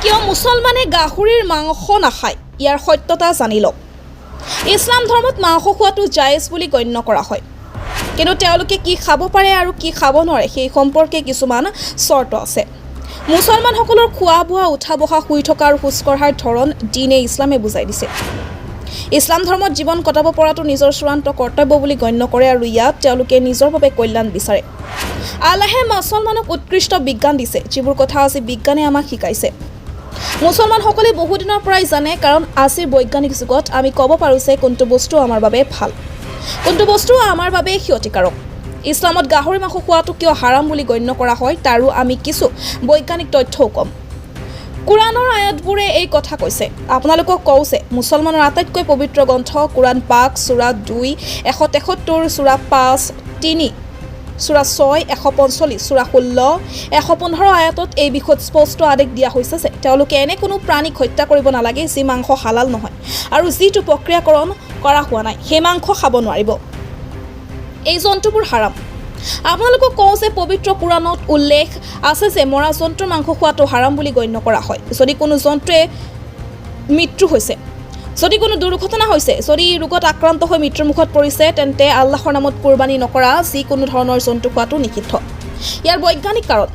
কিয় মুছলমানে গাহৰিৰ মাংস নাখায় ইয়াৰ সত্যতা জানি লওক। ইছলাম ধৰ্মত মাংস খোৱাটো জায়েজ বুলি গণ্য কৰা হয়, কিন্তু তেওঁলোকে কি খাব পাৰে আৰু কি খাব নোৱাৰে সেই সম্পৰ্কে কিছুমান চৰ্ত আছে। মুছলমানসকলৰ খোৱা বোৱা, উঠা বহা, শুই থকা আৰু খোজ কঢ়াৰ ধৰণ দিনে ইছলামে বুজাই দিছে। ইছলাম ধৰ্মত জীৱন কটাব পৰাটো নিজৰ চূড়ান্ত কৰ্তব্য বুলি গণ্য কৰে আৰু ইয়াত তেওঁলোকে নিজৰ বাবে কল্যাণ বিচাৰে। আল্লাহে মুছলমানক উৎকৃষ্ট বিজ্ঞান দিছে, যিবোৰ কথা আজি বিজ্ঞানে আমাক শিকাইছে। মুছলমানসকলে বহুদিনৰ পৰাই জানে, কাৰণ আজিৰ বৈজ্ঞানিক যুগত আমি ক'ব পাৰোঁ যে কোনটো বস্তু আমাৰ বাবে ভাল, কোনটো বস্তু আমাৰ বাবে ক্ষতিকাৰক। ইছলামত গাহৰি মাংস খোৱাটো কিয় হাৰাম বুলি গণ্য কৰা হয় তাৰো আমি কিছু বৈজ্ঞানিক তথ্যও ক'ম। কোৰাণৰ আয়াতবোৰে এই কথা কৈছে। আপোনালোকক কওঁ যে মুছলমানৰ আটাইতকৈ পবিত্ৰ গ্ৰন্থ কোৰাণ পাক, সূৰা 2, 173, সূৰা 5, 3, সূৰা 6, 145, সূৰা 16, 115 আয়াতত এই বিষয়ত স্পষ্ট আদেশ দিয়া হৈছে যে তেওঁলোকে এনে কোনো প্ৰাণীক হত্যা কৰিব নালাগে যি মাংস হালাল নহয় আৰু যিটো প্ৰক্ৰিয়াকৰণ কৰা হোৱা নাই, সেই মাংস খাব নোৱাৰিব। এই জন্তুবোৰ হাৰাম। আপোনালোকক কওঁ যে পবিত্ৰ কোৰাণত উল্লেখ আছে যে মৰা জন্তুৰ মাংস খোৱাটো হাৰাম বুলি গণ্য কৰা হয়। যদি কোনো জন্তুৱে মৃত্যু হৈছে, যদি কোনো দুৰ্ঘটনা হৈছে, যদি ৰোগত আক্ৰান্ত হৈ মৃত্যুমুখত পৰিছে, তেন্তে আল্লাহৰ নামত কুৰবানী নকৰা যিকোনো ধৰণৰ জন্তু খোৱাটো নিষিদ্ধ। ইয়াৰ বৈজ্ঞানিক কাৰণ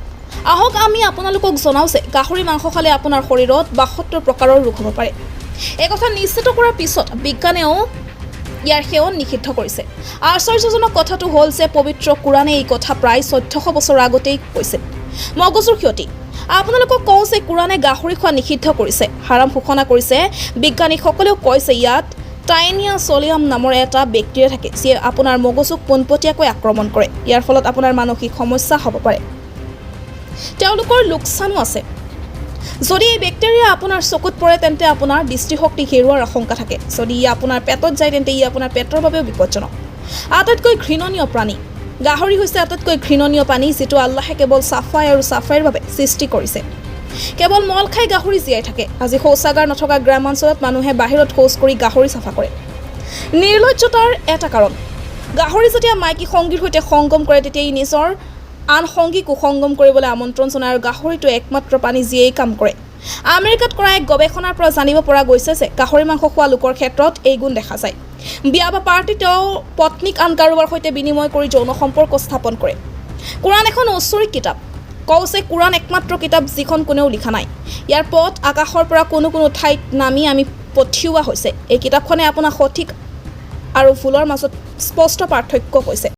আহক আমি আপোনালোকক জনাওঁ যে গাহৰি মাংস খালে আপোনাৰ শৰীৰত 72 প্ৰকাৰৰ ৰোগ হ'ব পাৰে। এই কথা নিশ্চিত কৰাৰ পিছত বিজ্ঞানেও ইয়াৰ সেৱন নিষিদ্ধ কৰিছে। আশ্চৰ্যজনক কথাটো হ'ল যে পবিত্ৰ কোৰাণে এই কথা প্ৰায় 1400 বছৰ আগতেই কৈছিল। মগজুৰ ক্ষতি। আপোনালোকক কওঁ যে কোৰাণে গাহৰি খোৱা নিষিদ্ধ কৰিছে, হাৰাম ঘোষণা কৰিছে। বিজ্ঞানীসকলেও কয় যে ইয়াত টাইনিয়া ছলিয়াম নামৰ এটা বেক্টেৰিয়া থাকে, যিয়ে আপোনাৰ মগজুক পোনপটীয়াকৈ আক্ৰমণ কৰে। ইয়াৰ ফলত আপোনাৰ মানসিক সমস্যা হ'ব পাৰে। তেওঁলোকৰ লোকচানো আছে। যদি এই বেক্টেৰিয়া আপোনাৰ চকুত পৰে তেন্তে আপোনাৰ দৃষ্টিশক্তি হেৰুৱাৰ আশংকা থাকে। যদি ই আপোনাৰ পেটত যায় তেন্তে ই আপোনাৰ পেটৰ বাবেও বিপদজনক। আটাইতকৈ ঘৃণনীয় প্ৰাণী। গাহৰি হৈছে আটাইতকৈ ঘৃণনীয় প্ৰাণী, যিটো আল্লাহে কেৱল চাফাই আৰু চাফাইৰ বাবে সৃষ্টি কৰিছে। কেৱল মল খাই গাহৰি জীয়াই থাকে। আজি শৌচাগাৰ নথকা গ্ৰামাঞ্চলত মানুহে বাহিৰত শৌচ কৰি গাহৰি চাফা কৰে। নিৰ্লজ্জতাৰ এটা কাৰণ। গাহৰি যেতিয়া মাইকী সংগীৰ সৈতে সংগম কৰে তেতিয়া ই নিজৰ আন সংগীকো সংগম কৰিবলৈ আমন্ত্ৰণ জনায় আৰু গাহৰিটো একমাত্ৰ প্ৰাণী যিয়ে এই কাম কৰে। আমেৰিকাত কৰা এক গৱেষণাৰ পৰা জানিব পৰা গৈছে যে গাহৰি মাংস খোৱা লোকৰ ক্ষেত্ৰত এই গুণ দেখা যায়। বিয়া বা পাৰ্টি তেওঁ পত্নীক আন কাৰোবাৰ সৈতে বিনিময় কৰি যৌন সম্পৰ্ক স্থাপন কৰে। কোৰাণ এখন ঐশ্বৰিক কিতাপ। কওঁ যে কোৰাণ একমাত্ৰ কিতাপ যিখন কোনেও লিখা নাই। ইয়াৰ পথ আকাশৰ পৰা কোনো কোনো ঠাইত নামি আমি পঠিওৱা হৈছে। এই কিতাপখনে আপোনাক সঠিক আৰু ভুলৰ মাজত স্পষ্ট পাৰ্থক্য কৈছে।